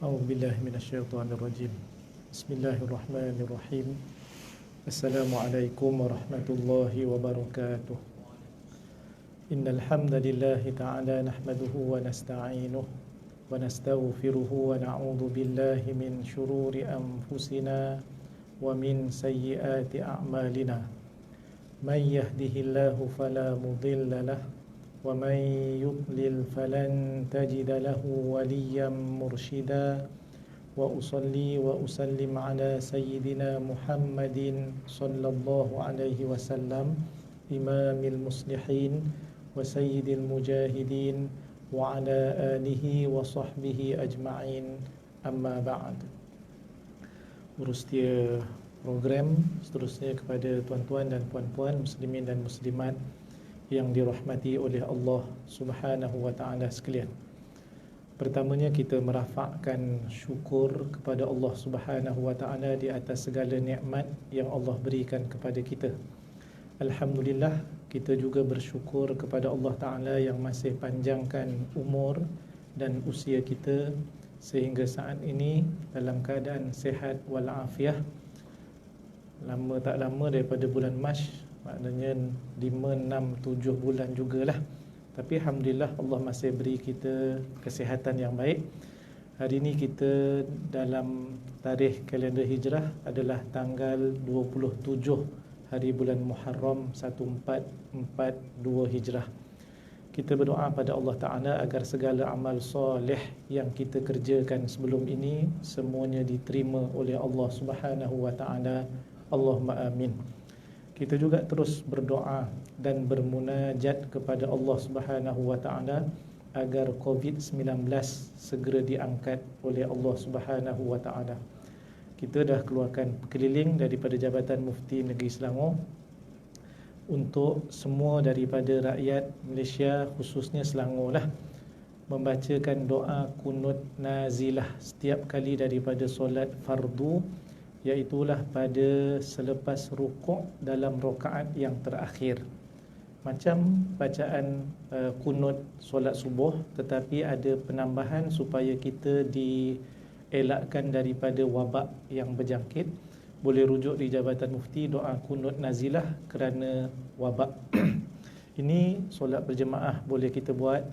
A'udzu billahi minasyaitonir rajim. Bismillahirrahmanirrahim. Assalamualaikum warahmatullahi wabarakatuh. Innal hamdalillahi ta'ala nahmaduhu wa nasta'inuhu wa nastaghfiruhu wa na'udzu billahi min shururi anfusina wa min sayyiati a'malina. May yahdihillahu fala mudilla lahu wa may yudlil falan tajida lahu waliyan mursyida. Wa usalli wa usallim ala sayyidina Muhammadin sallallahu alaihi wasallam, imamil muslihin wa sayyidil mujahidin wa ala alihi wa sahbihi ajma'in, amma ba'd. Urus dia program seterusnya kepada tuan-tuan dan puan-puan muslimin dan muslimat yang dirahmati oleh Allah Subhanahu wa taala sekalian. Pertamanya kita merafakkan syukur kepada Allah Subhanahu wa taala di atas segala nikmat yang Allah berikan kepada kita. Alhamdulillah, kita juga bersyukur kepada Allah taala yang masih panjangkan umur dan usia kita sehingga saat ini dalam keadaan sihat walafiat. Lama tak lama daripada bulan Mac, maknanya 5, 6, 7 bulan jugalah. Tapi Alhamdulillah Allah masih beri kita kesihatan yang baik. Hari ini kita dalam tarikh kalender hijrah adalah tanggal 27 hari bulan Muharram 1442 hijrah. Kita berdoa pada Allah Ta'ala agar segala amal soleh yang kita kerjakan sebelum ini semuanya diterima oleh Allah Subhanahu wa Ta'ala. Allahumma amin. Kita juga terus berdoa dan bermunajat kepada Allah Subhanahu wa taala agar COVID-19 segera diangkat oleh Allah Subhanahu wa taala. Kita dah keluarkan keliling daripada Jabatan Mufti Negeri Selangor untuk semua daripada rakyat Malaysia, khususnya Selangor lah, membacakan doa kunut nazilah setiap kali daripada solat fardu, iaitulah pada selepas rukuk dalam rakaat yang terakhir. Macam bacaan kunut solat subuh, tetapi ada penambahan supaya kita dielakkan daripada wabak yang berjangkit. Boleh rujuk di Jabatan Mufti doa kunut nazilah kerana wabak. Ini solat berjemaah boleh kita buat,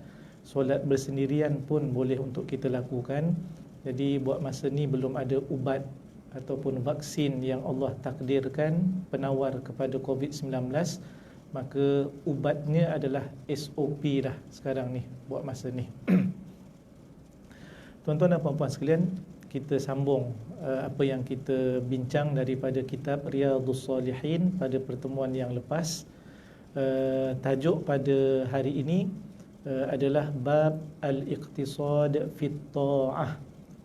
solat bersendirian pun boleh untuk kita lakukan. Jadi buat masa ni belum ada ubat ataupun vaksin yang Allah takdirkan penawar kepada COVID-19, maka ubatnya adalah SOP dah sekarang ni buat masa ni. Tuan-tuan dan puan-puan sekalian, kita sambung apa yang kita bincang daripada kitab Riyadhus Salihin pada pertemuan yang lepas. Tajuk pada hari ini adalah bab al-iqtisad fit ta'ah,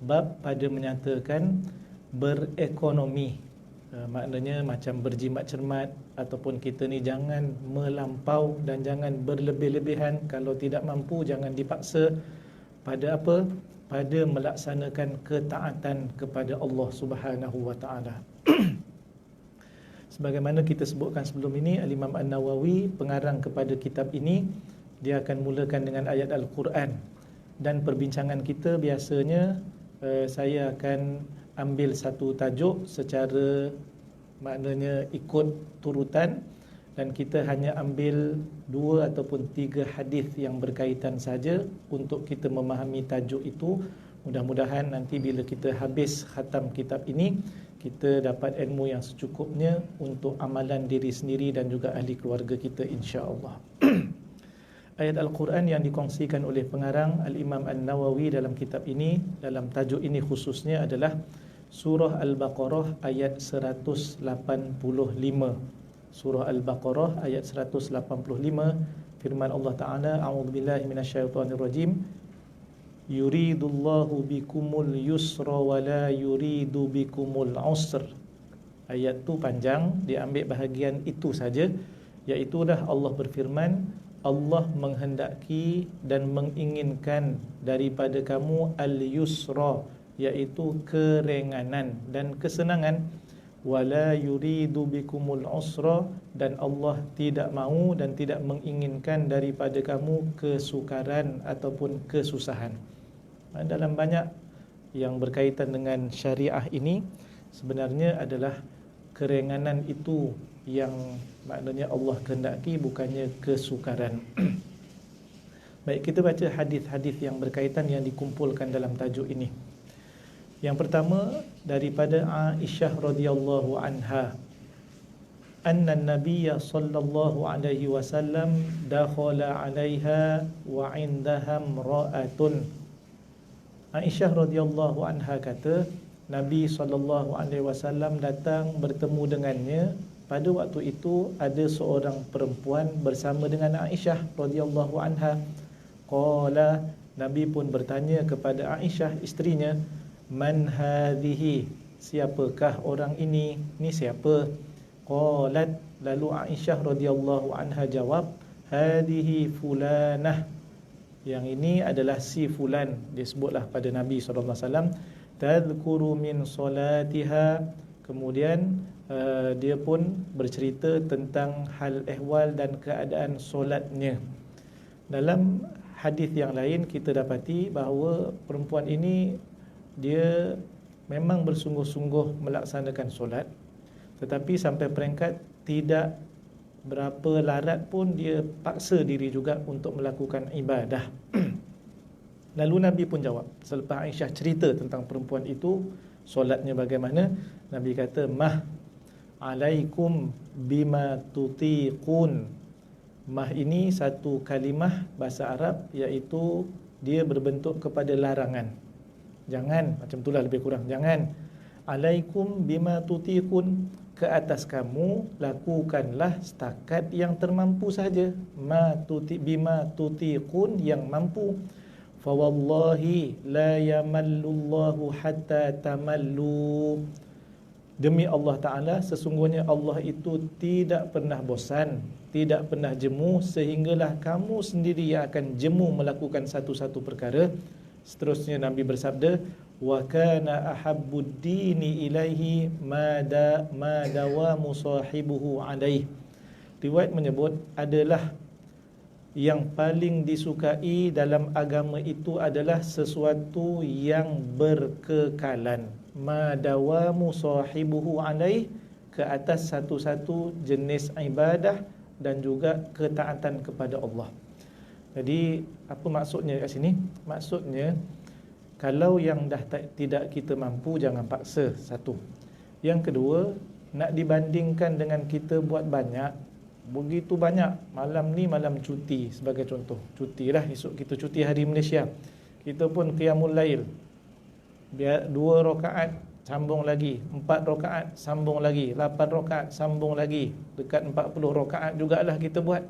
bab pada menyatakan berekonomi. Maknanya macam berjimat cermat, ataupun kita ni jangan melampau dan jangan berlebih-lebihan. Kalau tidak mampu jangan dipaksa. Pada apa? Pada melaksanakan ketaatan kepada Allah Subhanahu wa taala. Sebagaimana kita sebutkan sebelum ini, Al-Imam An-Nawawi, pengarang kepada kitab ini, dia akan mulakan dengan ayat Al-Quran. Dan perbincangan kita biasanya saya akan ambil satu tajuk secara maknanya ikut turutan, dan kita hanya ambil 2 ataupun 3 hadis yang berkaitan saja untuk kita memahami tajuk itu. Mudah-mudahan nanti bila kita habis khatam kitab ini, kita dapat ilmu yang secukupnya untuk amalan diri sendiri dan juga ahli keluarga kita, insya-Allah. Ayat Al-Quran yang dikongsikan oleh pengarang Al-Imam An-Nawawi dalam kitab ini, dalam tajuk ini khususnya, adalah Surah Al-Baqarah ayat 185. Surah Al-Baqarah ayat 185, firman Allah Ta'ala, a'udzubillahi minasyaitonirrajim, yuridullahu bikumul yusra wa la yuridu bikumul usr. Ayat tu panjang, diambil bahagian itu saja, iaitulah Allah berfirman, Allah menghendaki dan menginginkan daripada kamu al-yusra, iaitu keringanan dan kesenangan, wala yuridu bikumul usra, dan Allah tidak mahu dan tidak menginginkan daripada kamu kesukaran ataupun kesusahan. Dalam banyak yang berkaitan dengan syariah ini sebenarnya adalah kerenganan itu yang maknanya Allah kehendaki, bukannya kesukaran. Baik, kita baca hadis-hadis yang berkaitan yang dikumpulkan dalam tajuk ini. Yang pertama daripada Aisyah radhiyallahu anha, anna an-nabiy sallallahu alaihi wasallam dakhala 'alaiha wa 'indaha imra'atun. Aisyah radhiyallahu anha kata, Nabi sallallahu alaihi wasallam datang bertemu dengannya. Pada waktu itu ada seorang perempuan bersama dengan Aisyah radhiyallahu anha. Qala, Nabi pun bertanya kepada Aisyah isterinya, man hadhihi, siapakah orang ini? Ni siapa? Qalat, lalu Aisyah radhiyallahu anha jawab, hadhihi fulanah, yang ini adalah si fulan. Dia sebutlah pada Nabi SAW, tadhkuru min salatiha, kemudian dia pun bercerita tentang hal ehwal dan keadaan solatnya. Dalam hadis yang lain kita dapati bahawa perempuan ini dia memang bersungguh-sungguh melaksanakan solat, tetapi sampai peringkat tidak berapa larat pun dia paksa diri juga untuk melakukan ibadah. Lalu Nabi pun jawab, selepas Aisyah cerita tentang perempuan itu solatnya bagaimana, Nabi kata, mah alaikum bima tutiqun. Mah ini satu kalimah bahasa Arab, iaitu dia berbentuk kepada larangan. Jangan, macam itulah lebih kurang, jangan. Alaikum bima tutiqun, ke atas kamu lakukanlah setakat yang termampu saja. Bima tutiqun, yang mampu. Fa wallahi la yamallullahu hatta tamallu. Demi Allah Ta'ala, sesungguhnya Allah itu tidak pernah bosan, tidak pernah jemu, sehinggalah kamu sendiri yang akan jemu melakukan satu-satu perkara. Seterusnya Nabi bersabda, wa kana ahabbud dini ilaihi ma dawamu sahibuhu alaih. Riwayat menyebut adalah yang paling disukai dalam agama itu adalah sesuatu yang berkekalan. Ma dawamu sahibuhu alaih, ke atas satu-satu jenis ibadah dan juga ketaatan kepada Allah. Jadi apa maksudnya kat sini? Maksudnya kalau yang dah tidak kita mampu, jangan paksa, satu. Yang kedua, nak dibandingkan dengan kita buat banyak, begitu banyak. Malam ni malam cuti sebagai contoh, cuti lah, esok kita cuti hari Malaysia, kita pun qiyamul lail, biar 2 rakaat sambung lagi, 4 rakaat sambung lagi, 8 rakaat sambung lagi, dekat 40 rakaat jugalah kita buat.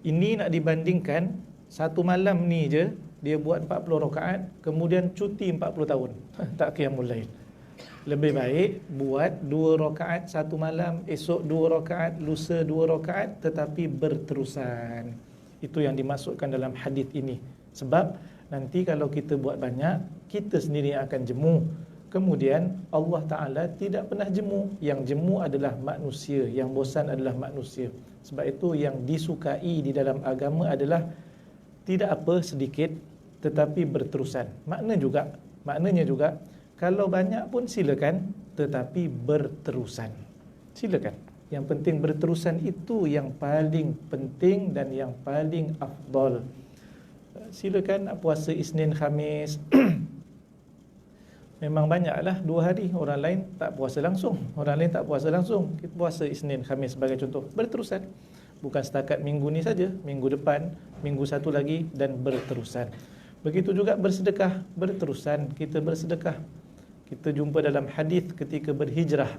Ini nak dibandingkan satu malam ni je dia buat 40 rakaat, kemudian cuti 40 tahun tak qiyamul lail. Lebih baik buat 2 rakaat satu malam, esok 2 rakaat, lusa 2 rakaat, tetapi berterusan. Itu yang dimaksudkan dalam hadis ini. Sebab nanti kalau kita buat banyak, kita sendiri akan jemu. Kemudian Allah Ta'ala tidak pernah jemu. Yang jemu adalah manusia, yang bosan adalah manusia. Sebab itu yang disukai di dalam agama adalah tidak apa, sedikit, tetapi berterusan. Maknanya juga kalau banyak pun silakan, tetapi berterusan. Silakan. Yang penting berterusan, itu yang paling penting dan yang paling afdal. Silakan nak puasa Isnin Khamis. Memang banyaklah 2 hari, orang lain tak puasa langsung. Kita puasa Isnin Khamis sebagai contoh. Berterusan. Bukan setakat minggu ni saja, minggu depan, minggu satu lagi, dan berterusan. Begitu juga bersedekah, berterusan kita bersedekah. Kita jumpa dalam hadis ketika berhijrah.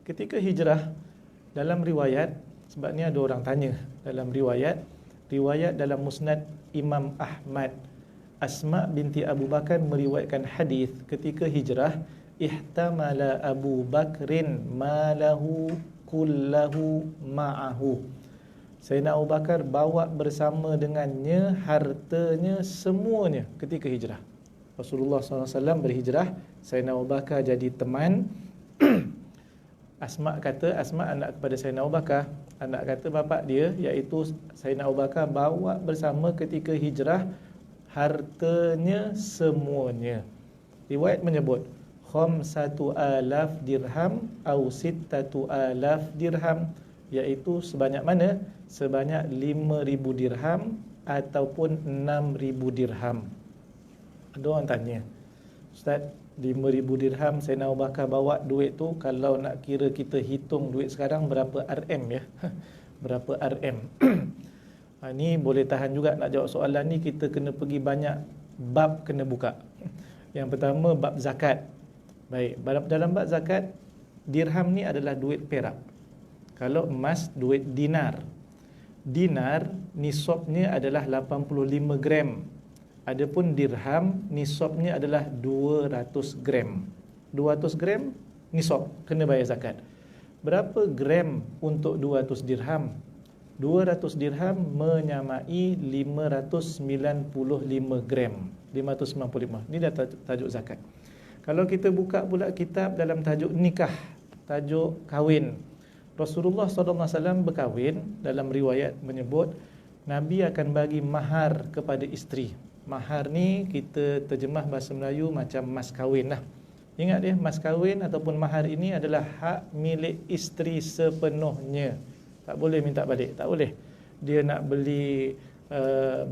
Ketika hijrah, dalam riwayat, sebab ni ada orang tanya, dalam riwayat dalam Musnad Imam Ahmad, Asma binti Abu Bakar meriwayatkan hadis ketika hijrah, ihtamala Abu Bakrin malahu kullahu ma'ahu. Sayyidina Abu Bakar bawa bersama dengannya hartanya semuanya ketika hijrah. Rasulullah SAW berhijrah, Sayyidina Abu Bakar jadi teman. Asma anak kepada Sayyidina Abu Bakar, anak kata bapa dia, iaitu Sayyidina Abu Bakar bawa bersama ketika hijrah hartanya semuanya. Riwayat menyebut khamsatu alaf dirham atau sittatu alaf dirham, iaitu sebanyak mana? Sebanyak 5,000 dirham ataupun 6,000 dirham. Ada orang tanya, Ustaz, 5,000 dirham Sayyidina Abu Bakar bawa duit tu, kalau nak kira kita hitung duit sekarang berapa RM ya? Berapa RM? Ni boleh tahan juga nak jawab soalan ni, kita kena pergi banyak bab kena buka. Yang pertama bab zakat. Baik, dalam bab zakat, dirham ni adalah duit perak. Kalau emas, duit dinar. Dinar nisabnya adalah 85 gram. Adapun dirham nisabnya adalah 200 gram. 200 gram nisab, kena bayar zakat. Berapa gram untuk 200 dirham? 200 dirham menyamai 595 gram. 595. Ini dah tajuk zakat. Kalau kita buka pula kitab dalam tajuk nikah, tajuk kahwin, Rasulullah SAW berkahwin, dalam riwayat menyebut Nabi akan bagi mahar kepada isteri. Mahar ni kita terjemah bahasa Melayu macam mas kahwin lah. Ingat dia, mas kahwin ataupun mahar ini adalah hak milik isteri sepenuhnya. Tak boleh minta balik, tak boleh. Dia nak beli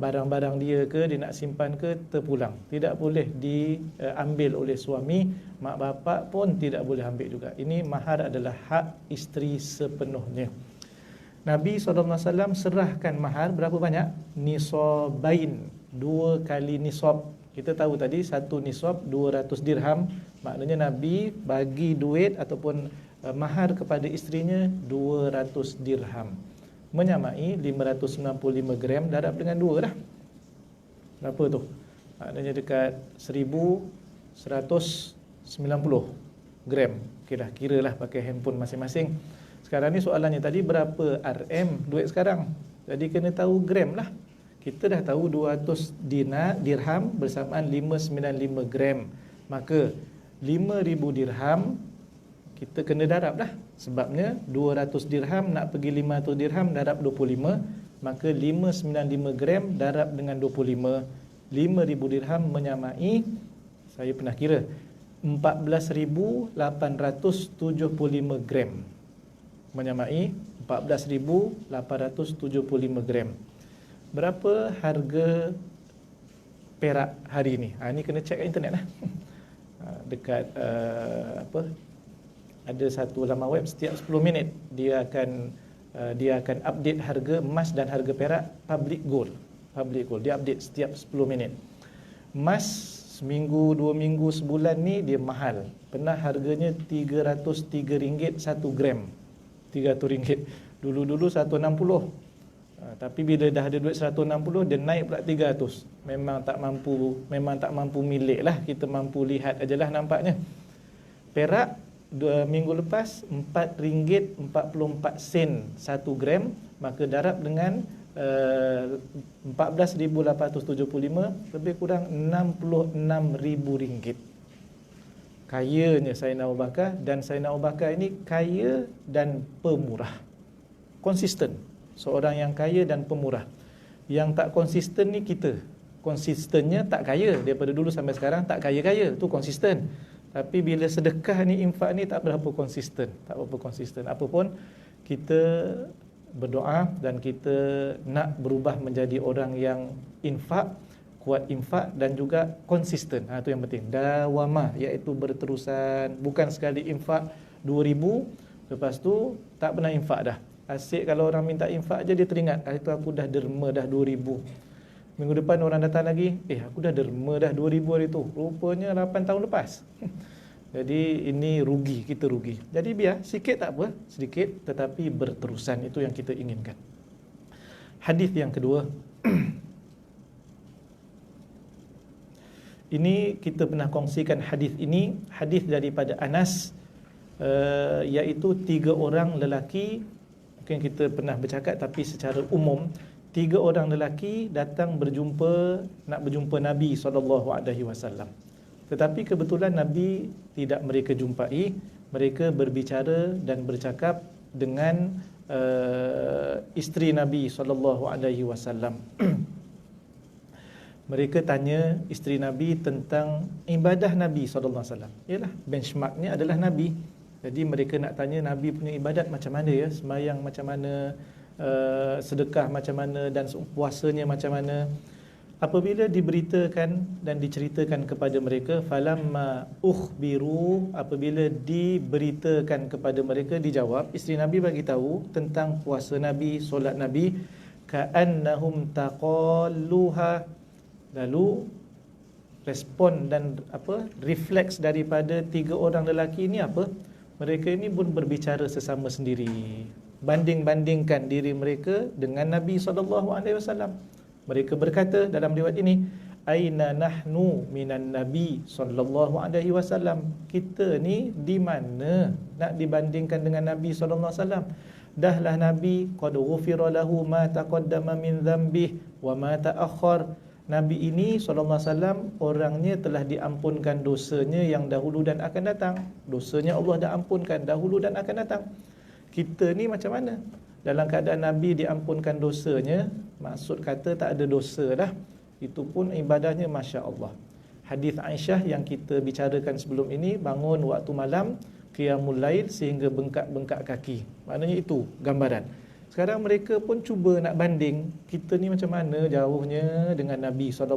barang-barang dia ke, dia nak simpan ke, terpulang. Tidak boleh diambil oleh suami, mak bapak pun tidak boleh ambil juga. Ini mahar adalah hak isteri sepenuhnya. Nabi SAW serahkan mahar berapa banyak? Nisabain, 2 kali nisab. Kita tahu tadi satu nisab 200 dirham. Maknanya Nabi bagi duit ataupun mahar kepada isterinya 200 dirham, menyamai 595 gram, darab dengan 2 dah. Berapa tu? Maknanya dekat 1,190 gram. Okey dah, kiralah pakai handphone masing-masing. Sekarang ni soalannya tadi berapa RM duit sekarang? Jadi kena tahu gram lah. Kita dah tahu 200 dirham bersamaan 595 gram. Maka 5,000 dirham kita kena darab dah. Sebabnya 200 dirham nak pergi 500 dirham darab 25, maka 595 gram darab dengan 25. 5,000 dirham menyamai, saya pernah kira, 14,875 gram. Menyamai 14,875 gram. Berapa harga perak hari ini? Ini kena cek kat internet lah. Dekat ada satu laman web, setiap 10 minit dia akan update harga emas dan harga perak. Public Gold, dia update setiap 10 minit. Emas seminggu, 2 minggu, sebulan ni dia mahal. Pernah harganya RM303 1 gram. RM300. Dulu-dulu 160. Tapi bila dah ada duit 160, dia naik pula 300. Memang tak mampu milik lah. Kita mampu lihat ajalah nampaknya. Perak 2 minggu lepas RM4.44 1 gram, maka darab dengan 14,875, lebih kurang RM66,000. Kayanya Sayyidina Abu Bakar, dan Sayyidina Abu Bakar ini kaya dan pemurah. Konsisten. Seorang yang kaya dan pemurah. Yang tak konsisten ni kita. Konsistennya tak kaya. Daripada dulu sampai sekarang tak kaya-kaya. Tu konsisten. Tapi bila sedekah ni, infak ni tak berapa konsisten. Apapun, kita berdoa dan kita nak berubah menjadi orang yang infak, kuat infak dan juga konsisten. Itu yang penting. Dawamah, iaitu berterusan. Bukan sekali infak 2,000, lepas tu tak pernah infak dah. Asyik kalau orang minta infak je dia teringat, itu aku dah derma dah 2,000. Minggu depan orang datang lagi, aku dah derma dah 2,000 hari tu. Rupanya 8 tahun lepas. Jadi ini rugi, kita rugi. Jadi biar sikit tak apa, sedikit tetapi berterusan, itu yang kita inginkan. Hadis yang kedua. Ini kita pernah kongsikan hadis ini, hadis daripada Anas, iaitu 3 orang lelaki. Mungkin kita pernah bercakap, tapi secara umum 3 orang lelaki datang nak berjumpa Nabi SAW. Tetapi kebetulan Nabi tidak mereka jumpai. Mereka berbicara dan bercakap dengan isteri Nabi SAW. Mereka tanya isteri Nabi tentang ibadah Nabi SAW. Yalah, benchmarknya adalah Nabi. Jadi mereka nak tanya Nabi punya ibadat macam mana ya, sembahyang macam mana, sedekah macam mana, dan puasanya macam mana. Apabila diberitakan dan diceritakan kepada mereka, falamma ukhbiru, apabila diberitakan kepada mereka, dijawab, isteri Nabi bagi tahu tentang puasa Nabi, solat Nabi, ka'annahum taqalluha. Lalu respon dan refleks daripada tiga orang lelaki ini apa? Mereka ini pun berbicara sesama sendiri, banding-bandingkan diri mereka dengan Nabi SAW. Mereka berkata dalam riwayat ini, aina nahnu minan Nabi SAW. Kita ni di mana nak dibandingkan dengan Nabi SAW? Dahlah Nabi qad ghufira lahu ma taqaddama min dhanbihi wa ma ta'akhkhar. Nabi ini SAW orangnya telah diampunkan dosanya yang dahulu dan akan datang. Dosanya Allah dah ampunkan dahulu dan akan datang. Kita ni macam mana? Dalam keadaan Nabi diampunkan dosanya, maksud kata tak ada dosa dah. Itu pun ibadahnya Masya Allah. Hadis Aisyah yang kita bicarakan sebelum ini, bangun waktu malam, qiyamul lail sehingga bengkak-bengkak kaki. Maknanya itu gambaran. Sekarang mereka pun cuba nak banding, kita ni macam mana jauhnya dengan Nabi SAW.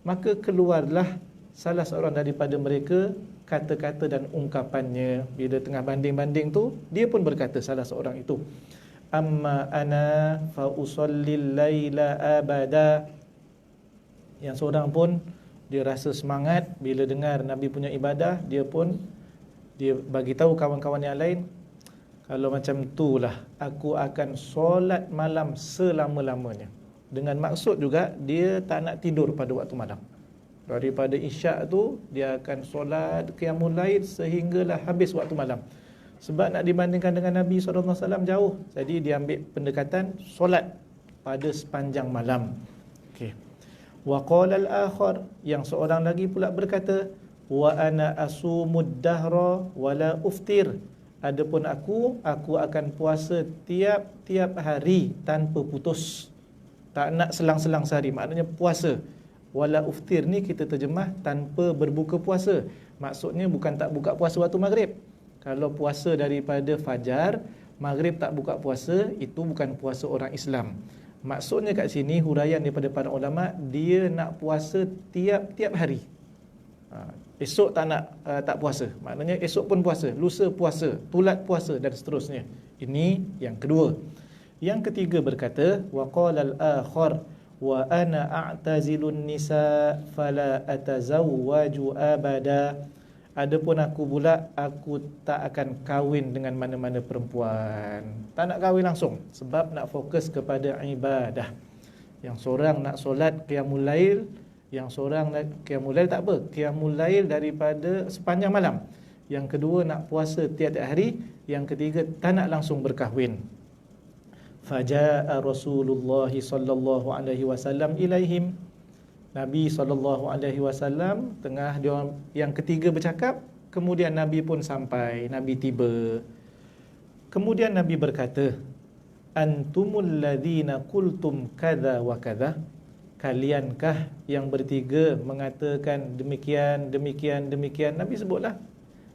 Maka keluarlah salah seorang daripada mereka kata-kata dan ungkapannya. Bila tengah banding-banding tu, dia pun berkata, salah seorang itu, amma ana fa usallil laila abada. Yang seorang pun dia rasa semangat bila dengar Nabi punya ibadah, dia bagi tahu kawan-kawan yang lain, kalau macam itulah aku akan solat malam selama-lamanya. Dengan maksud juga dia tak nak tidur pada waktu malam. Daripada isyak tu dia akan solat qiyamul lail sehinggalah habis waktu malam. Sebab nak dibandingkan dengan Nabi SAW jauh. Jadi dia ambil pendekatan solat pada sepanjang malam. Okey. Wa qala al-akhar, yang seorang lagi pula berkata, wa ana asumud dahra wala uftir. Adapun aku akan puasa tiap-tiap hari tanpa putus. Tak nak selang-selang sehari, maknanya puasa. Wala uftir ni kita terjemah tanpa berbuka puasa. Maksudnya bukan tak buka puasa waktu maghrib. Kalau puasa daripada fajar, maghrib tak buka puasa, itu bukan puasa orang Islam. Maksudnya kat sini huraian daripada para ulama, dia nak puasa tiap-tiap hari. Esok tak puasa, maknanya esok pun puasa, lusa puasa, tulat puasa dan seterusnya. Ini yang kedua. Yang ketiga berkata, wa qala al-akhar wa ana a'tazilun nisa fala atazawwaju abada. Adapun aku pula, aku tak akan kahwin dengan mana-mana perempuan. Tak nak kahwin langsung sebab nak fokus kepada ibadah. Yang seorang nak solat qiyamul lail, yang seorang qiyamul lail tak apa, qiyamul lail daripada sepanjang malam. Yang kedua nak puasa tiap-tiap hari. Yang ketiga tak nak langsung berkahwin. Faja'a Rasulullah sallallahu alaihi wasallam ilaihim. Nabi sallallahu alaihi wasallam tengah dia yang ketiga bercakap, kemudian Nabi pun sampai, Nabi tiba. Kemudian Nabi berkata, antumul ladzina qultum kadza wa kadza. Kaliankah yang bertiga mengatakan demikian, demikian, demikian. Nabi sebutlah.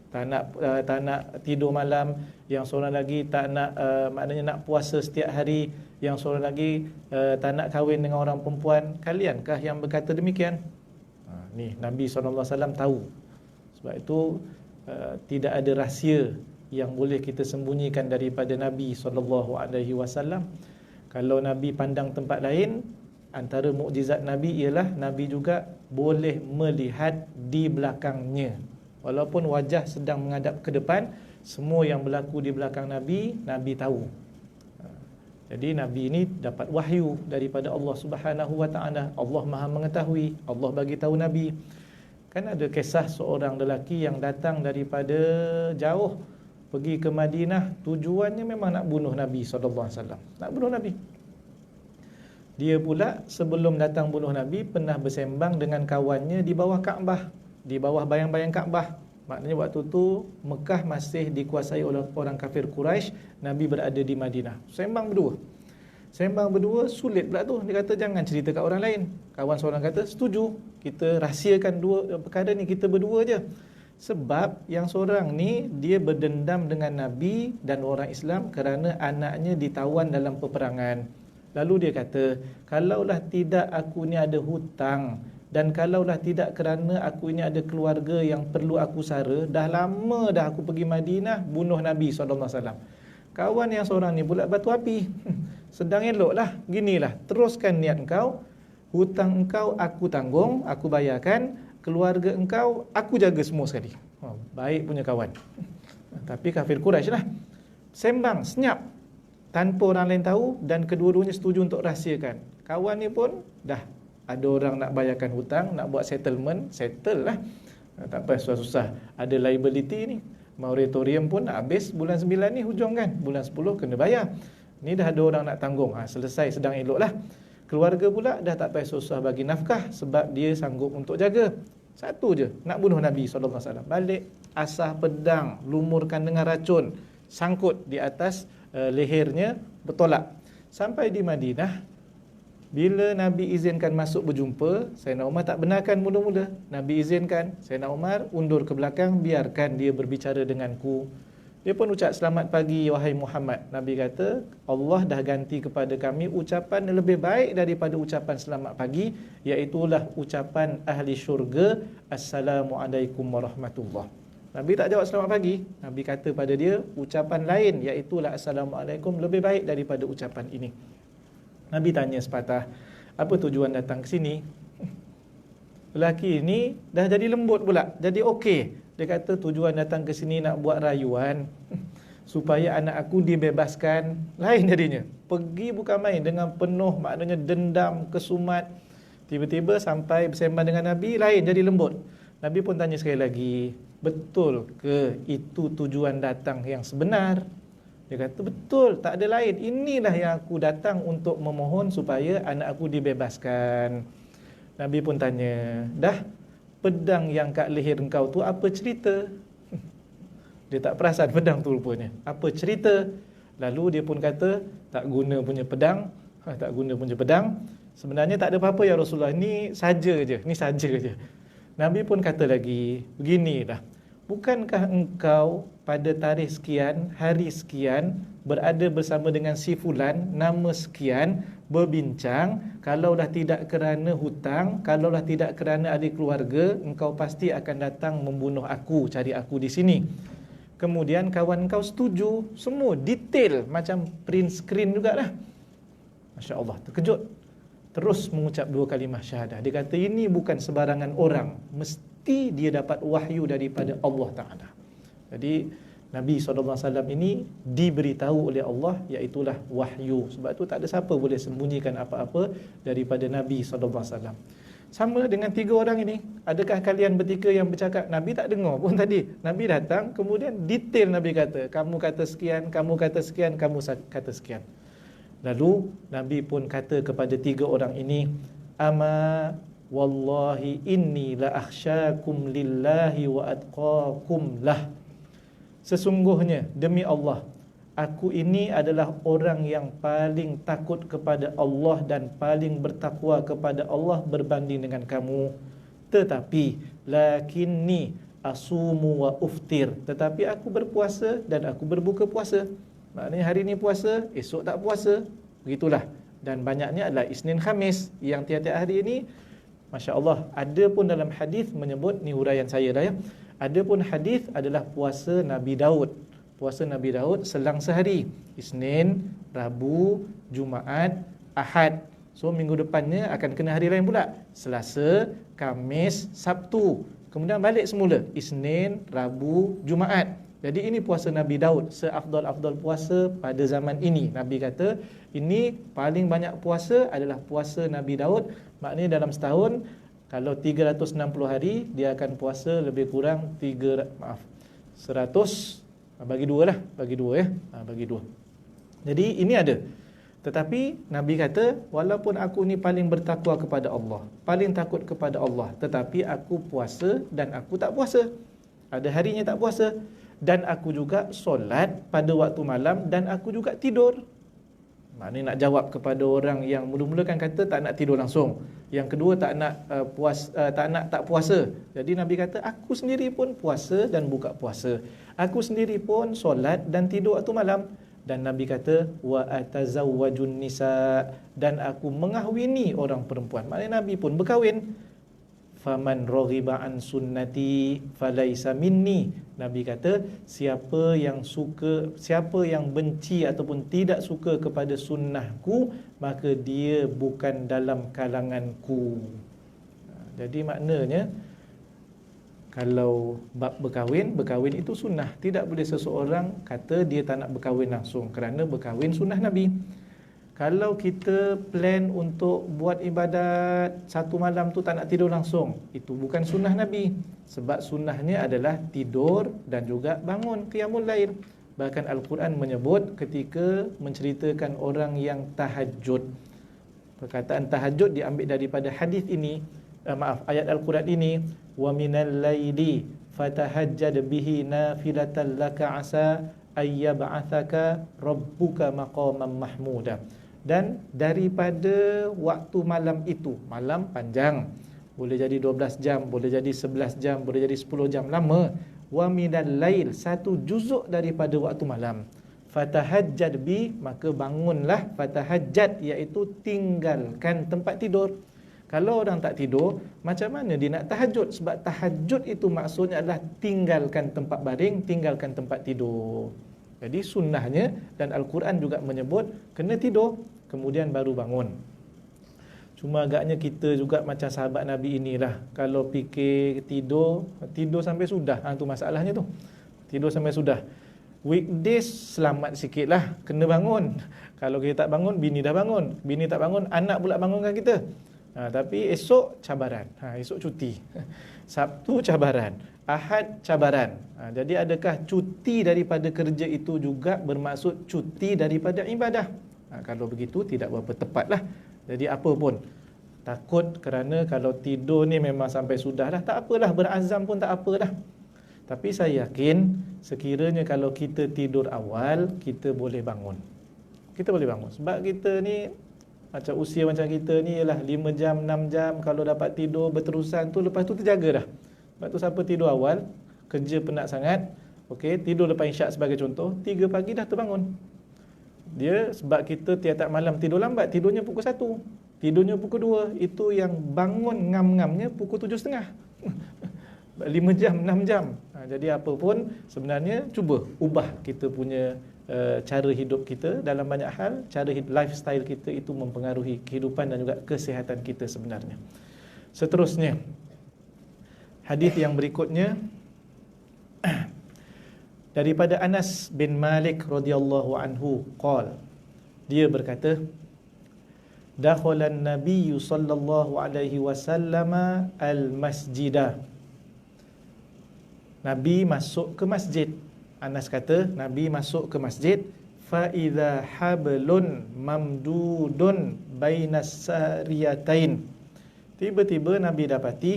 Tak nak tidur malam. Yang seorang lagi tak nak, maknanya nak puasa setiap hari. Yang seorang lagi tak nak kahwin dengan orang perempuan. Kaliankah yang berkata demikian? Ni Nabi SAW tahu. Sebab itu tidak ada rahsia yang boleh kita sembunyikan daripada Nabi SAW. Kalau Nabi pandang tempat lain, antara mukjizat Nabi ialah Nabi juga boleh melihat di belakangnya. Walaupun wajah sedang menghadap ke depan, semua yang berlaku di belakang Nabi, Nabi tahu. Jadi Nabi ini dapat wahyu daripada Allah Subhanahu Wa Taala. Allah Maha mengetahui. Allah bagi tahu Nabi. Kan ada kisah seorang lelaki yang datang daripada jauh pergi ke Madinah, tujuannya memang nak bunuh Nabi SAW. Nak bunuh Nabi. Dia pula sebelum datang bunuh Nabi pernah bersembang dengan kawannya di bawah Kaabah, di bawah bayang-bayang Kaabah. Maknanya waktu tu Mekah masih dikuasai oleh orang kafir Quraisy, Nabi berada di Madinah. Sembang berdua. Sembang berdua, sulit pula tu. Dia kata jangan cerita kat orang lain. Kawan seorang kata, setuju. Kita rahsiakan dua perkara ni, kita berdua je. Sebab yang seorang ni dia berdendam dengan Nabi dan orang Islam kerana anaknya ditawan dalam peperangan. Lalu dia kata, kalaulah tidak aku ni ada hutang, dan kalaulah tidak kerana aku ini ada keluarga yang perlu aku sara, dah lama dah aku pergi Madinah bunuh Nabi SAW. Kawan yang seorang ni bulat batu api. Sedang eloklah, ginilah, teruskan niat engkau, hutang engkau aku tanggung, aku bayarkan, keluarga engkau aku jaga semua sekali. Baik punya kawan. Tapi kafir Quraisy lah. Sembang, senyap, tanpa orang lain tahu, dan kedua-duanya setuju untuk rahsiakan. Kawan ni pun dah ada orang nak bayarkan hutang, nak buat settlement, settle lah. Tak apa, susah-susah. Ada liability ni. Moratorium pun nak habis bulan 9 ni hujung kan. Bulan 10 kena bayar. Ni dah ada orang nak tanggung. Selesai, sedang elok lah. Keluarga pula dah tak payah susah bagi nafkah sebab dia sanggup untuk jaga. Satu je, nak bunuh Nabi SAW. Balik, asah pedang, lumurkan dengan racun, sangkut di atas lehernya, bertolak. Sampai di Madinah, bila Nabi izinkan masuk berjumpa, Sayyidina Umar tak benarkan mula-mula. Nabi izinkan, Sayyidina Umar undur ke belakang, biarkan dia berbicara denganku. Dia pun ucap, selamat pagi wahai Muhammad. Nabi kata, Allah dah ganti kepada kami ucapan yang lebih baik daripada ucapan selamat pagi, iaitulah ucapan ahli syurga, Assalamualaikum warahmatullahi. Nabi tak jawab selamat pagi. Nabi kata pada dia ucapan lain, iaitulah Assalamualaikum, lebih baik daripada ucapan ini. Nabi tanya sepatah, apa tujuan datang ke sini? Lelaki ini dah jadi lembut pula, jadi okey. Dia kata tujuan datang ke sini nak buat rayuan supaya anak aku dibebaskan. Lain jadinya. Pergi bukan main, dengan penuh maknanya dendam, kesumat. Tiba-tiba sampai bersembang dengan Nabi, lain jadi lembut. Nabi pun tanya sekali lagi, betul ke itu tujuan datang yang sebenar? Dia kata betul, tak ada lain. Inilah yang aku datang untuk memohon supaya anak aku dibebaskan. Nabi pun tanya, dah pedang yang kat leher engkau tu apa cerita? Dia tak perasan pedang tu rupanya. Apa cerita? Lalu dia pun kata, tak guna punya pedang. Tak guna punya pedang. Sebenarnya tak ada apa-apa ya Rasulullah. Ni saja je. Ni saja je. Nabi pun kata lagi, beginilah. Bukankah engkau pada tarikh sekian, hari sekian, berada bersama dengan si fulan, nama sekian, berbincang, kalaulah tidak kerana hutang, kalaulah tidak kerana adik keluarga, engkau pasti akan datang membunuh aku, cari aku di sini. Kemudian kawan engkau setuju, semua detail macam print screen jugalah. Masya Allah, terkejut. Terus mengucap dua kalimah syahadah. Dia kata ini bukan sebarangan orang, mesti dia dapat wahyu daripada Allah Ta'ala. Jadi Nabi SAW ini diberitahu oleh Allah, iaitulah wahyu. Sebab tu tak ada siapa boleh sembunyikan apa-apa daripada Nabi SAW. Sama dengan tiga orang ini. Adakah kalian bertiga yang bercakap? Nabi tak dengar pun tadi. Nabi datang, kemudian detail Nabi kata, kamu kata sekian, kamu kata sekian, kamu kata sekian. Lalu Nabi pun kata kepada tiga orang ini, ama wallahi inni la akhsyakum lillahi wa atqakum lah. Sesungguhnya demi Allah, aku ini adalah orang yang paling takut kepada Allah dan paling bertakwa kepada Allah berbanding dengan kamu. Tetapi lakinni asumu wa uftir. Tetapi aku berpuasa dan aku berbuka puasa. Maknanya hari ni puasa, esok tak puasa. Begitulah. Dan banyaknya adalah Isnin Khamis. Yang tiap-tiap hari ini, Masya Allah, ada pun dalam hadis menyebut, ni huraian saya dah ya, ada pun hadis adalah puasa Nabi Daud. Puasa Nabi Daud selang sehari, Isnin, Rabu, Jumaat, Ahad. So minggu depannya akan kena hari lain pula, Selasa, Khamis, Sabtu. Kemudian balik semula, Isnin, Rabu, Jumaat. Jadi ini puasa Nabi Daud, seafdal-afdal puasa pada zaman ini. Nabi kata, ini paling banyak puasa adalah puasa Nabi Daud. Maknanya dalam setahun, kalau 360 hari, dia akan puasa lebih kurang 100, bagi dua lah, bagi dua ya, bagi dua. Jadi ini ada. Tetapi Nabi kata, walaupun aku ni paling bertakwa kepada Allah, paling takut kepada Allah, tetapi aku puasa dan aku tak puasa. Ada harinya tak puasa. Dan aku juga solat pada waktu malam dan aku juga tidur. Maknanya nak jawab kepada orang yang mula-mula kan kata tak nak tidur langsung. Yang kedua tak nak tak puasa. Jadi Nabi kata aku sendiri pun puasa dan buka puasa. Aku sendiri pun solat dan tidur waktu malam. Dan Nabi kata wa atazawwajun nisa, dan aku mengahwini orang perempuan. Maknanya Nabi pun berkahwin. Faman raghiba an sunnati falaisa minni. Nabi kata siapa yang benci ataupun tidak suka kepada sunnahku, maka dia bukan dalam kalanganku. Jadi maknanya kalau bab berkahwin itu sunnah. Tidak boleh seseorang kata dia tak nak berkahwin langsung, kerana berkahwin sunnah Nabi. Kalau kita plan untuk buat ibadat satu malam tu tak nak tidur langsung, itu bukan sunnah Nabi. Sebab sunnahnya adalah tidur dan juga bangun qiyamul lail. Bahkan Al-Quran menyebut ketika menceritakan orang yang tahajud. Perkataan tahajud diambil daripada hadis ini, ayat Al-Quran ini, wa minal laili fatahajjad bihi nafilatan laka asa ayyab'athaka rabbuka maqaman mahmuda. Dan daripada waktu malam itu, malam panjang, boleh jadi 12 jam, boleh jadi 11 jam, boleh jadi 10 jam, lama. Wa minal lail, satu juzuk daripada waktu malam. Fatahajjad bi, maka bangunlah. Fatahajjad iaitu tinggalkan tempat tidur. Kalau orang tak tidur, macam mana dia nak tahajud? Sebab tahajud itu maksudnya adalah tinggalkan tempat baring, tinggalkan tempat tidur. Jadi sunnahnya, dan Al-Quran juga menyebut kena tidur, kemudian baru bangun. Cuma agaknya kita juga macam sahabat Nabi inilah, kalau fikir tidur sampai sudah, tu masalahnya tu. Tidur sampai sudah. Weekdays selamat sikit lah, kena bangun. Kalau kita tak bangun, bini dah bangun. Bini tak bangun, anak pula bangunkan kita. Tapi esok cabaran, esok cuti. Sabtu cabaran, Ahad cabaran. Jadi adakah cuti daripada kerja itu juga bermaksud cuti daripada ibadah? Kalau begitu tidak berapa tepatlah. Jadi apa pun, takut kerana kalau tidur ni memang sampai sudah dah, tak apalah, berazam pun tak apalah. Tapi saya yakin sekiranya kalau kita tidur awal, kita boleh bangun. Kita boleh bangun. Sebab kita ni, macam usia macam kita ni ialah 5 jam, 6 jam, kalau dapat tidur berterusan tu, lepas tu terjaga dah. Sebab tu siapa tidur awal, kerja penat sangat, tidur lepas isyak sebagai contoh, 3 pagi dah terbangun. Dia sebab kita tiap-tiap malam tidur lambat, tidurnya pukul 1, tidurnya pukul 2, itu yang bangun ngam-ngamnya pukul 7.30. 5 jam, 6 jam. Jadi apa pun sebenarnya cuba ubah kita punya cara hidup kita dalam banyak hal. Cara lifestyle kita itu mempengaruhi kehidupan dan juga kesihatan kita sebenarnya. Seterusnya, hadis yang berikutnya daripada Anas bin Malik radhiyallahu anhu qala, dia berkata, dakhalan nabiyyu sallallahu alaihi wasallam al-masjidah. Nabi masuk ke masjid. Anas kata Nabi masuk ke masjid, fa idza hablun mamdudun bainas sariyatain. Tiba-tiba Nabi dapati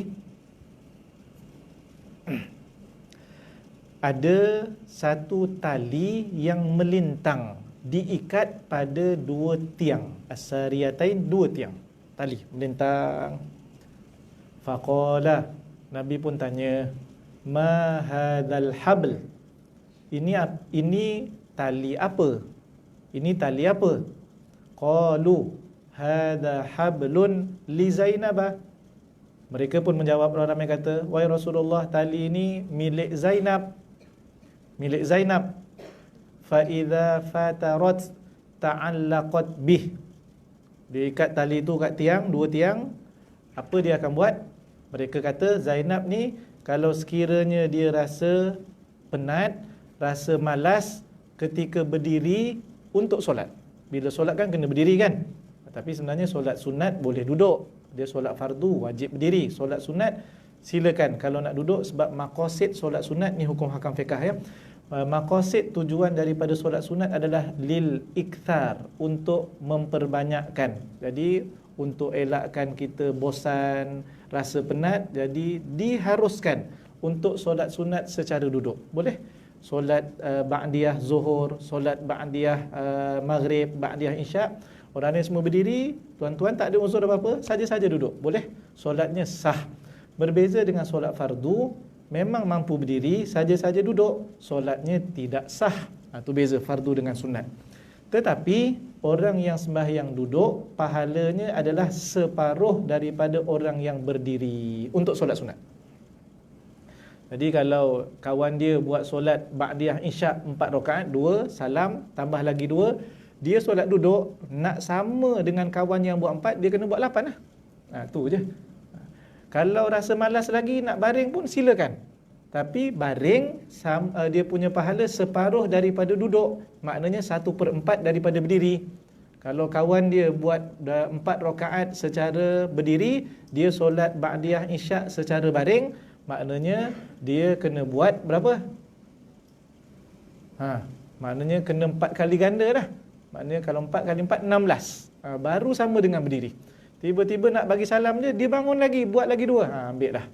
ada satu tali yang melintang, diikat pada 2 tiang. As-sariyatain, 2 tiang, tali melintang. Faqala, Nabi pun tanya, ma hadzal habl, ini tali apa? Ini tali apa? Qalu hadza hablun li Zainab. Mereka pun menjawab, orang ramai kata, wahai Rasulullah, tali ini milik Zainab. Milik Zainab. Fa idza fatarat ta'allaqat bih. Dia ikat tali itu kat tiang, 2 tiang. Apa dia akan buat? Mereka kata Zainab ni kalau sekiranya dia rasa penat, rasa malas ketika berdiri untuk solat. Bila solat kan kena berdiri kan? Tapi sebenarnya solat sunat boleh duduk. Dia solat fardu wajib berdiri. Solat sunat silakan kalau nak duduk, sebab maqasid solat sunat ni hukum hakam fiqh ya. Maqasid, tujuan daripada solat sunat adalah lil ikthar, untuk memperbanyakkan. Jadi untuk elakkan kita bosan, rasa penat, jadi diharuskan untuk solat sunat secara duduk. Boleh? solat ba'diyah zuhur, solat ba'diyah maghrib, ba'diyah isyak, orang ni semua berdiri, tuan-tuan tak ada uzur apa-apa, saja-saja duduk, boleh, solatnya sah. Berbeza dengan solat fardu, memang mampu berdiri, saja-saja duduk, solatnya tidak sah. Itu beza fardu dengan sunat. Tetapi orang yang sembahyang duduk, pahalanya adalah separuh daripada orang yang berdiri untuk solat sunat. Jadi kalau kawan dia buat solat ba'diyah isyak 4 rakaat, 2 salam, tambah lagi 2, dia solat duduk, nak sama dengan kawan yang buat 4, dia kena buat 8 lah. Tu je. Kalau rasa malas lagi nak baring pun silakan. Tapi baring dia punya pahala separuh daripada duduk, maknanya 1/4 daripada berdiri. Kalau kawan dia buat 4 rakaat secara berdiri, dia solat ba'diyah isyak secara baring, maknanya dia kena buat berapa? Maknanya kena 4 kali ganda dah. Maknanya kalau 4 kali 4, 16. Baru sama dengan berdiri. Tiba-tiba nak bagi salam dia bangun lagi, buat lagi 2. Ambil dah.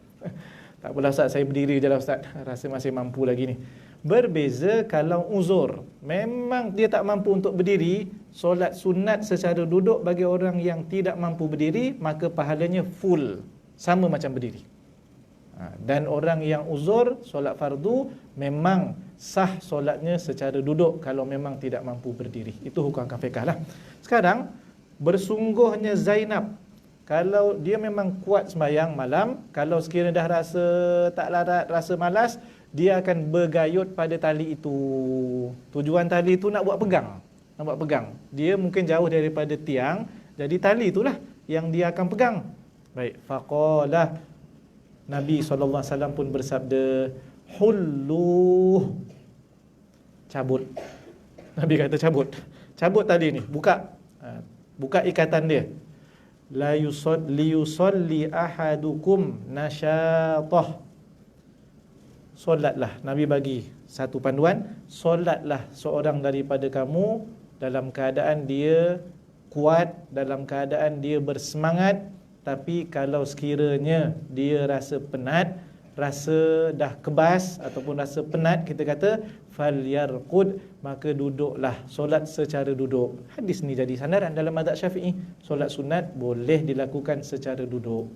Tak apalah Ustaz, saya berdiri je lah Ustaz. Rasa masih mampu lagi ni. Berbeza kalau uzur. Memang dia tak mampu untuk berdiri, solat sunat secara duduk bagi orang yang tidak mampu berdiri, maka pahalanya full. Sama macam berdiri. Dan orang yang uzur, solat fardu, memang sah solatnya secara duduk kalau memang tidak mampu berdiri. Itu hukum fiqh lah. Sekarang, bersungguhnya Zainab, kalau dia memang kuat sembahyang malam, kalau sekiranya dah rasa tak larat, rasa malas, dia akan bergayut pada tali itu. Tujuan tali itu nak buat pegang. Nak buat pegang. Dia mungkin jauh daripada tiang, jadi tali itulah yang dia akan pegang. Baik, faqalah, Nabi SAW pun bersabda, hulluh, cabut. Nabi kata cabut. Cabut tali ni, buka. Buka ikatan dia. La yusalli ahadukum nasyatah. Solatlah, Nabi bagi satu panduan, solatlah seorang daripada kamu dalam keadaan dia kuat, dalam keadaan dia bersemangat. Tapi kalau sekiranya dia rasa penat, rasa dah kebas ataupun rasa penat, kita kata falyarqud, maka duduklah, solat secara duduk. Hadis ni jadi sandaran dalam mazhab Syafi'i. Solat sunat boleh dilakukan secara duduk.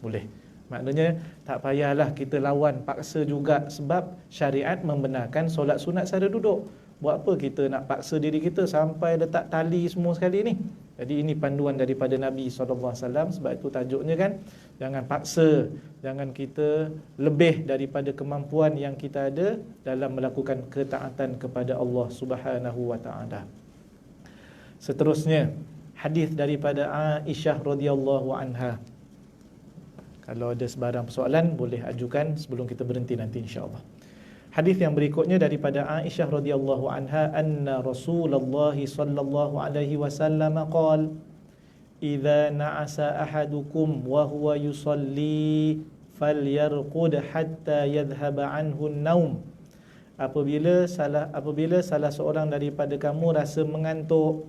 Boleh. Maknanya tak payahlah kita lawan paksa juga, sebab syariat membenarkan solat sunat secara duduk. Buat apa kita nak paksa diri kita sampai letak tali semua sekali ni? Jadi ini panduan daripada Nabi SAW. Sebab itu tajuknya kan, jangan paksa, jangan kita lebih daripada kemampuan yang kita ada dalam melakukan ketaatan kepada Allah Subhanahu wa taala. Seterusnya, hadis daripada Aisyah radhiyallahu anha. Kalau ada sebarang persoalan boleh ajukan sebelum kita berhenti nanti insya-Allah. Hadis yang berikutnya daripada Aisyah radhiyallahu anha, anna Rasulullah sallallahu alaihi wasallam qala, idza na'asa ahadukum wa huwa yusalli falyarqud hatta yadhhaba anhu an-naum. Apabila salah seorang daripada kamu rasa mengantuk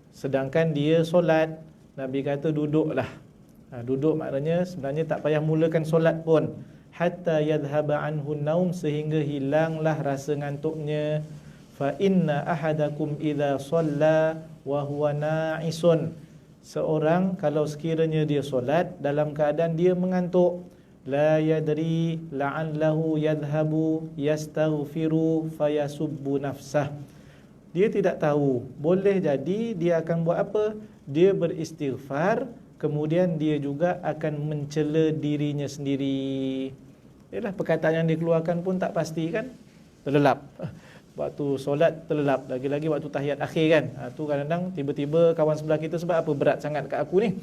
sedangkan dia solat, Nabi kata duduklah. Duduk maknanya sebenarnya tak payah mulakan solat pun, hatta yadhhaba anhu naum, sehingga hilanglah rasa ngantuknya. Fa inna ahadakum idza shalla wa huwa na'isun, seorang kalau sekiranya dia solat dalam keadaan dia mengantuk, la yadri la'allahu yadhhabu yastaghfiru fayasubbu nafsah, dia tidak tahu, boleh jadi dia akan buat apa, dia beristighfar, kemudian dia juga akan mencela dirinya sendiri. Yalah, perkataan yang dikeluarkan pun tak pasti kan, terlelap. Waktu solat terlelap, lagi-lagi waktu tahiyat akhir kan. Tu kadang-kadang tiba-tiba kawan sebelah kita, sebab apa berat sangat kat aku ni.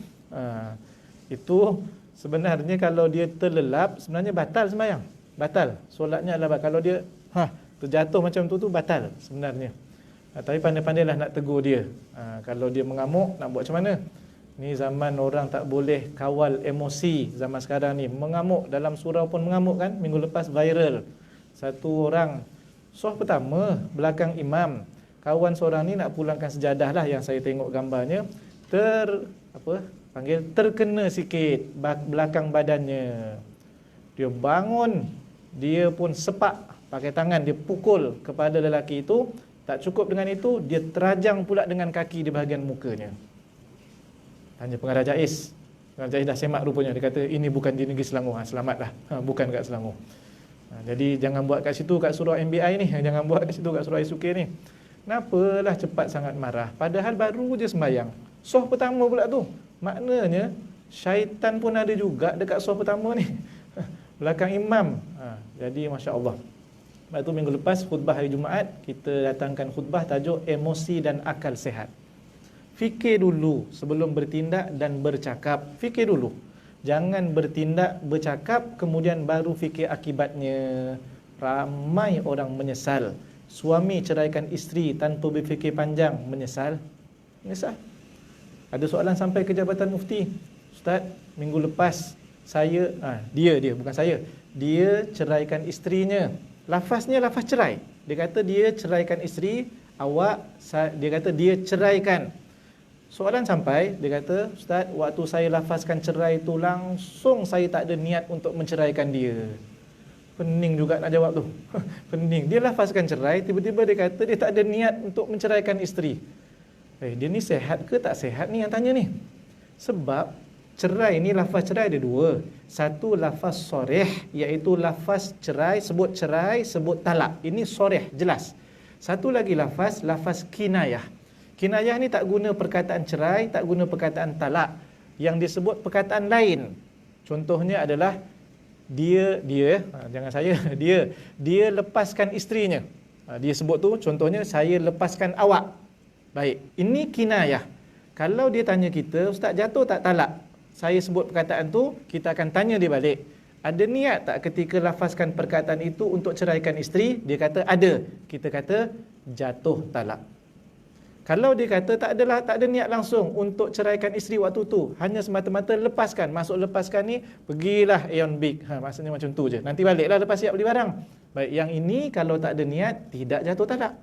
Itu sebenarnya kalau dia terlelap, sebenarnya batal sembahyang. Batal. Solatnya adalah batal. Kalau dia terjatuh macam tu batal sebenarnya. Tapi pandai-pandailah nak tegur dia. Kalau dia mengamuk, nak buat macam mana? Ni zaman orang tak boleh kawal emosi zaman sekarang ni. Mengamuk, dalam surau pun mengamuk kan. Minggu lepas viral. Satu orang, soh pertama, belakang imam, kawan seorang ni nak pulangkan sejadah lah, yang saya tengok gambarnya, terkena sikit belakang badannya. Dia bangun, dia pun sepak pakai tangan dia pukul kepada lelaki itu. Tak cukup dengan itu, dia terajang pula dengan kaki di bahagian mukanya. Tanya pengarah Jais. Pengarah Jais dah semak rupanya. Dia kata, ini bukan di negeri Selangor. Selamatlah. Bukan kat Selangor. Jadi jangan buat kat situ, kat surau MBI ni. Jangan buat kat situ, kat surau SUK ni. Kenapalah cepat sangat marah? Padahal baru je sembahyang. Soh pertama pula tu. Maknanya, syaitan pun ada juga dekat soh pertama ni. Belakang imam. Jadi Masya Allah. Lepas tu minggu lepas khutbah hari Jumaat, kita datangkan khutbah tajuk emosi dan akal sehat. Fikir dulu sebelum bertindak dan bercakap. Fikir dulu. Jangan bertindak, bercakap, kemudian baru fikir akibatnya. Ramai orang menyesal. Suami ceraikan isteri tanpa berfikir panjang, menyesal. Menyesal. Ada soalan sampai ke Jabatan Mufti. Ustaz, minggu lepas saya, dia bukan saya. Dia ceraikan isterinya. Lafaznya lafaz cerai. Dia kata dia ceraikan isteri, dia kata dia ceraikan. Soalan sampai, dia kata, Ustaz, waktu saya lafazkan cerai itu langsung saya tak ada niat untuk menceraikan dia. Pening juga nak jawab tu. Pening. Dia lafazkan cerai, tiba-tiba dia kata dia tak ada niat untuk menceraikan isteri. Dia ni sehat ke tak sehat ni yang tanya ni? Sebab cerai ni, lafaz cerai ada dua. Satu lafaz soreh, iaitu lafaz cerai, sebut talak. Ini soreh, jelas. Satu lagi lafaz kinayah. Kinayah ni tak guna perkataan cerai, tak guna perkataan talak. Yang disebut perkataan lain. Contohnya adalah jangan saya, dia lepaskan isterinya. Dia sebut tu, contohnya saya lepaskan awak. Baik, ini kinayah. Kalau dia tanya kita, Ustaz jatuh tak talak? Saya sebut perkataan tu, kita akan tanya dia balik. Ada niat tak ketika lafazkan perkataan itu untuk ceraikan isteri? Dia kata ada. Kita kata jatuh talak. Kalau dia kata tak ada niat langsung untuk ceraikan isteri waktu tu, hanya semata-mata lepaskan. Masuk lepaskan ni, pergilah Aeon Big. Maksudnya macam tu je. Nanti baliklah lepas siap beli barang. Baik, yang ini kalau tak ada niat, tidak jatuh talak.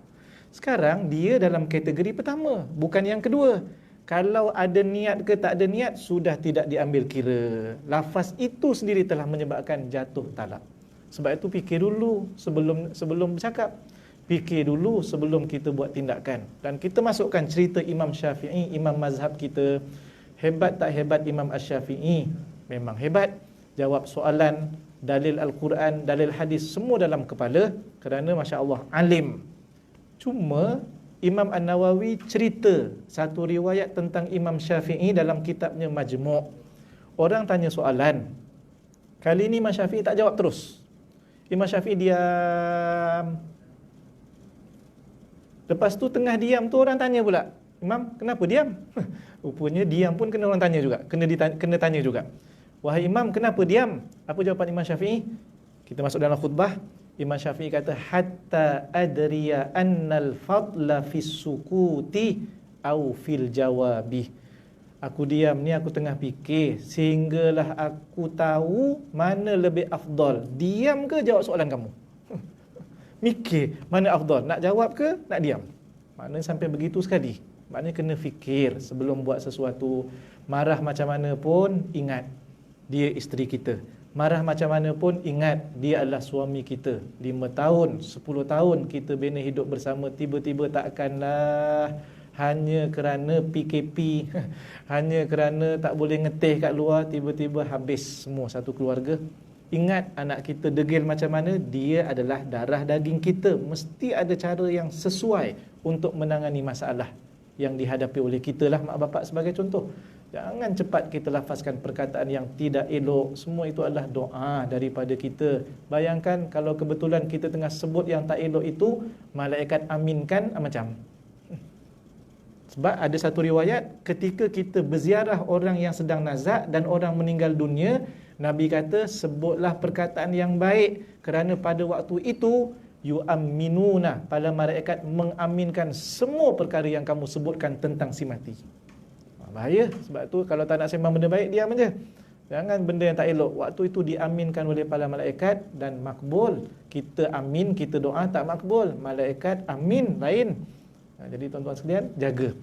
Sekarang dia dalam kategori pertama, bukan yang kedua. Kalau ada niat ke tak ada niat, sudah tidak diambil kira. Lafaz itu sendiri telah menyebabkan jatuh talak. Sebab itu fikir dulu sebelum bercakap. Fikir dulu sebelum kita buat tindakan. Dan kita masukkan cerita Imam Syafi'i, imam mazhab kita. Hebat tak hebat Imam Asy-Syafi'i? Memang hebat. Jawab soalan, dalil Al-Quran, dalil hadis, semua dalam kepala. Kerana Masya Allah, alim. Cuma Imam An-Nawawi cerita satu riwayat tentang Imam Syafi'i dalam kitabnya Majmu'. Orang tanya soalan. Kali ini Imam Syafi'i tak jawab terus. Imam Syafi'i diam. Lepas tu tengah diam tu orang tanya pula, Imam, kenapa diam? Rupanya diam pun kena orang tanya juga. Kena tanya juga. Wahai Imam, kenapa diam? Apa jawapan Imam Syafi'i? Kita masuk dalam khutbah. Imam Syafi'i kata, hatta adriya annal fadla fis sukuti au fil jawabi. Aku diam ni, aku tengah fikir sehinggalah aku tahu mana lebih afdal, diam ke jawab soalan kamu. Mikir mana afdal, nak jawab ke nak diam. Maknanya sampai begitu sekali. Maknanya kena fikir sebelum buat sesuatu. Marah macam mana pun ingat dia isteri kita. Marah macam mana pun ingat dia adalah suami kita. 5 tahun, 10 tahun kita bina hidup bersama, tiba-tiba takkanlah hanya kerana PKP, hanya kerana tak boleh ngeteh kat luar, tiba-tiba habis semua satu keluarga. Ingat anak kita degil macam mana, dia adalah darah daging kita. Mesti ada cara yang sesuai untuk menangani masalah yang dihadapi oleh kita lah, mak bapak sebagai contoh. Jangan cepat kita lafazkan perkataan yang tidak elok. Semua itu adalah doa daripada kita. Bayangkan kalau kebetulan kita tengah sebut yang tak elok itu, malaikat aminkan macam. Sebab ada satu riwayat, ketika kita berziarah orang yang sedang nazak dan orang meninggal dunia, Nabi kata, sebutlah perkataan yang baik. Kerana pada waktu itu, yu'amminuna, para malaikat mengaminkan semua perkara yang kamu sebutkan tentang si mati. Bahaya. Sebab tu kalau tak nak sembang benda baik, diam aja. Jangan benda yang tak elok. Waktu itu diaminkan oleh para malaikat dan makbul. Kita amin, kita doa tak makbul. Malaikat amin, lain. Jadi tuan-tuan sekalian, jaga.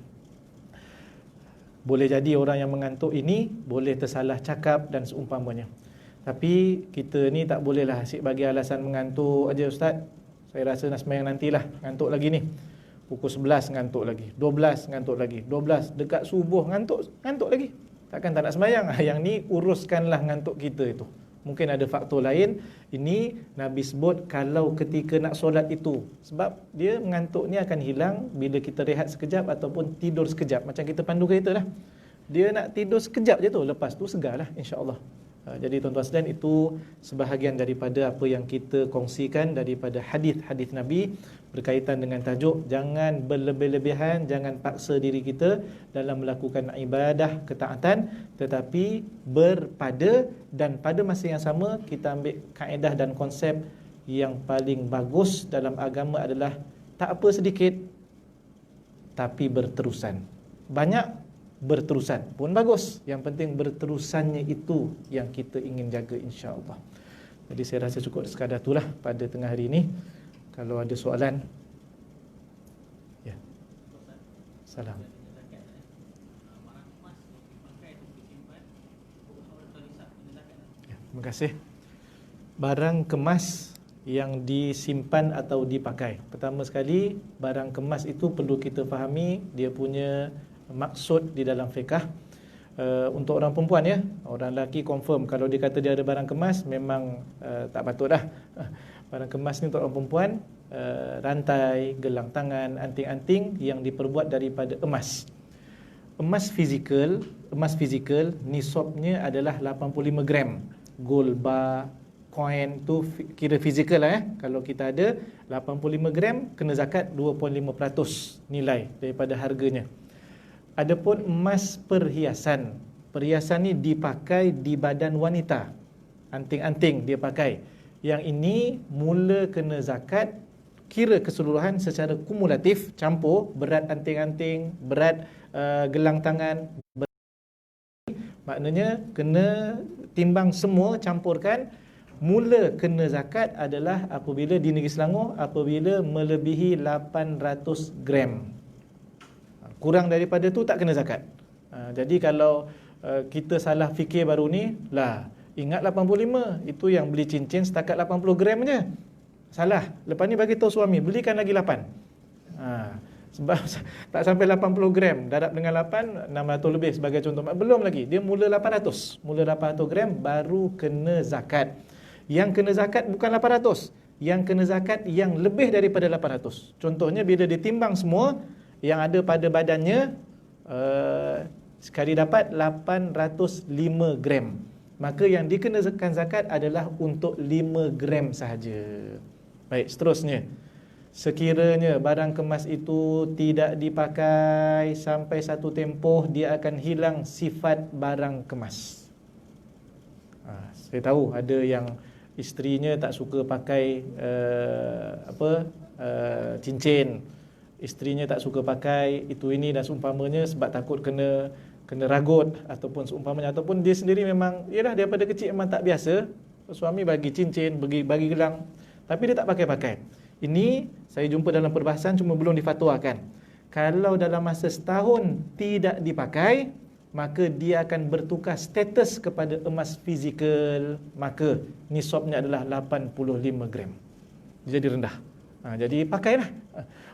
Boleh jadi orang yang mengantuk ini boleh tersalah cakap dan seumpamanya. Tapi kita ni tak bolehlah asyik bagi alasan mengantuk aja, ustaz. Saya rasa nak sembahyang nantilah, ngantuk lagi ni. Pukul 11 ngantuk lagi, 12 ngantuk lagi, 12 dekat subuh ngantuk lagi. Takkan tak nak sembahyang? Yang ni uruskanlah ngantuk kita itu. Mungkin ada faktor lain. Ini Nabi sebut kalau ketika nak solat itu. Sebab dia mengantuk ni akan hilang bila kita rehat sekejap ataupun tidur sekejap. Macam kita pandu kereta lah. Dia nak tidur sekejap je tu, lepas tu segarlah, insya-Allah. Jadi tuan-tuan sekalian, itu sebahagian daripada apa yang kita kongsikan daripada hadis-hadis Nabi berkaitan dengan tajuk jangan berlebih-lebihan, jangan paksa diri kita dalam melakukan ibadah ketaatan, tetapi berpada, dan pada masa yang sama kita ambil kaedah dan konsep yang paling bagus dalam agama adalah tak apa sedikit tapi berterusan. Banyak berterusan pun bagus. Yang penting berterusannya itu yang kita ingin jaga, insya-Allah. Jadi saya rasa cukup sekadar itulah pada tengah hari ini. Kalau ada soalan, ya. Salam. Ya, terima kasih. Barang kemas yang disimpan atau dipakai. Pertama sekali, barang kemas itu perlu kita fahami dia punya maksud di dalam fiqh. Untuk orang perempuan ya, orang lelaki confirm kalau dia kata dia ada barang kemas memang tak patut dah. Barang kemas ni untuk orang perempuan, rantai, gelang tangan, anting-anting yang diperbuat daripada emas. Emas fizikal nisabnya adalah 85 gram. Gold bar, coin tu kira fizikal lah. Kalau kita ada 85 gram kena zakat 2.5% nilai daripada harganya. Adapun emas perhiasan ni dipakai di badan wanita. Anting-anting dia pakai. Yang ini mula kena zakat, kira keseluruhan secara kumulatif, campur berat anting-anting, berat gelang tangan. Maknanya kena timbang semua, campurkan. Mula kena zakat adalah apabila di negeri Selangor apabila melebihi 800 gram. Kurang daripada tu tak kena zakat. Jadi kalau kita salah fikir baru ni, lah ingat 85, itu yang beli cincin setakat 80 gram je. Salah. Lepas ni bagi tahu suami, belikan lagi 8. Sebab tak sampai 80 gram, darab dengan 8, 600 lebih sebagai contoh. Belum lagi, dia mula 800. Mula 800 gram baru kena zakat. Yang kena zakat bukan 800. Yang kena zakat yang lebih daripada 800. Contohnya bila ditimbang semua yang ada pada badannya, sekali dapat 805 gram. Maka yang dikenakan zakat adalah untuk 5 gram sahaja. Baik, seterusnya. Sekiranya barang kemas itu tidak dipakai sampai satu tempoh, dia akan hilang sifat barang kemas. Saya tahu ada yang isterinya tak suka pakai cincin. Isterinya tak suka pakai itu ini dan seumpamanya sebab takut kena ragut ataupun seumpamanya, ataupun dia sendiri memang yalah daripada kecil memang tak biasa, suami bagi cincin, bagi gelang tapi dia tak pakai-pakai. Ini saya jumpa dalam perbahasan cuma belum difatwakan. Kalau dalam masa setahun tidak dipakai, maka dia akan bertukar status kepada emas fizikal, maka nisabnya adalah 85 gram. Jadi rendah. Jadi pakailah.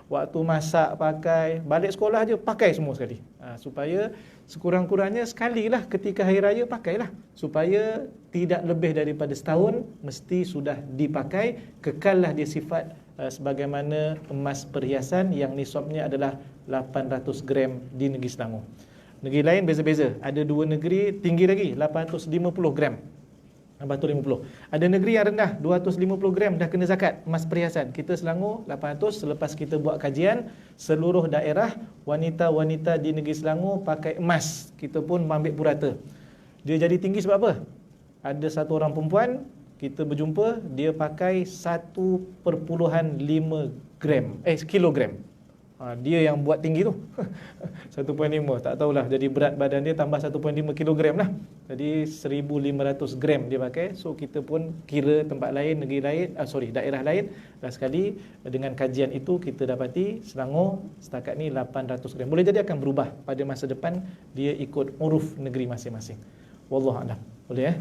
Waktu masak pakai, balik sekolah je pakai semua sekali. Supaya sekurang-kurangnya sekalilah ketika hari raya pakailah. Supaya tidak lebih daripada setahun mesti sudah dipakai, kekallah dia sifat sebagaimana emas perhiasan yang nisabnya adalah 800 gram di negeri Selangor. Negeri lain beza-beza. Ada dua negeri tinggi lagi 850 gram. 850. Ada negeri yang rendah 250 gram dah kena zakat emas perhiasan. Kita Selangor 800. Selepas kita buat kajian, seluruh daerah wanita-wanita di negeri Selangor pakai emas. Kita pun ambil purata. Dia jadi tinggi sebab apa? Ada satu orang perempuan kita berjumpa, dia pakai 1.5 kilogram. Dia yang buat tinggi tu 1.5, tak tahulah. Jadi berat badan dia tambah 1.5 kilogram lah. Jadi 1.500 gram dia pakai. So kita pun kira tempat lain, negeri lain, daerah lain. Last sekali dengan kajian itu kita dapati Selangor setakat ni 800 gram. Boleh jadi akan berubah pada masa depan, dia ikut uruf negeri masing-masing. Wallahu a'lam. Boleh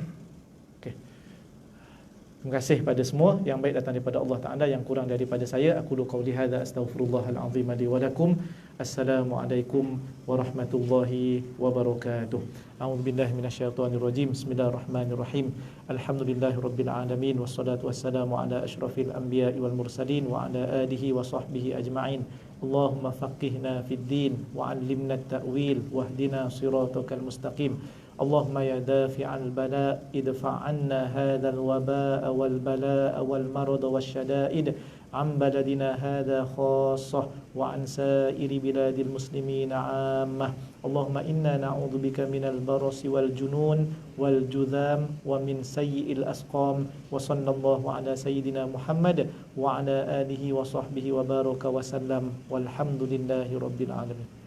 Terima kasih pada semua. Yang baik datang daripada Allah Ta'ala, yang kurang daripada saya. Aku qauli hadza astaghfirullahal azim li wa lakum. Assalamualaikum warahmatullahi wabarakatuh. A'udzu billahi minasyaitonir rajim. Bismillahirrahmanirrahim. Alhamdulillahirabbil alamin wassalatu wassalamu ala asyrafil anbiya'i wal mursalin wa ala alihi wa sahbihi ajma'in. Allahumma faqihna fid din wa 'allimna at-ta'wil wahdina siratal mustaqim. اللهم يا دافع البلاء ادفع عنا هذا الوباء والبلاء والمرض والشدائد عن بلدنا هذا خاصة وعن سائر بلاد المسلمين عامة. اللهم إنا نعوذ بك من البرص والجنون والجذام ومن سيء الأسقام. وصلى الله على سيدنا محمد وعلى آله وصحبه وبارك وسلم والحمد لله رب العالمين.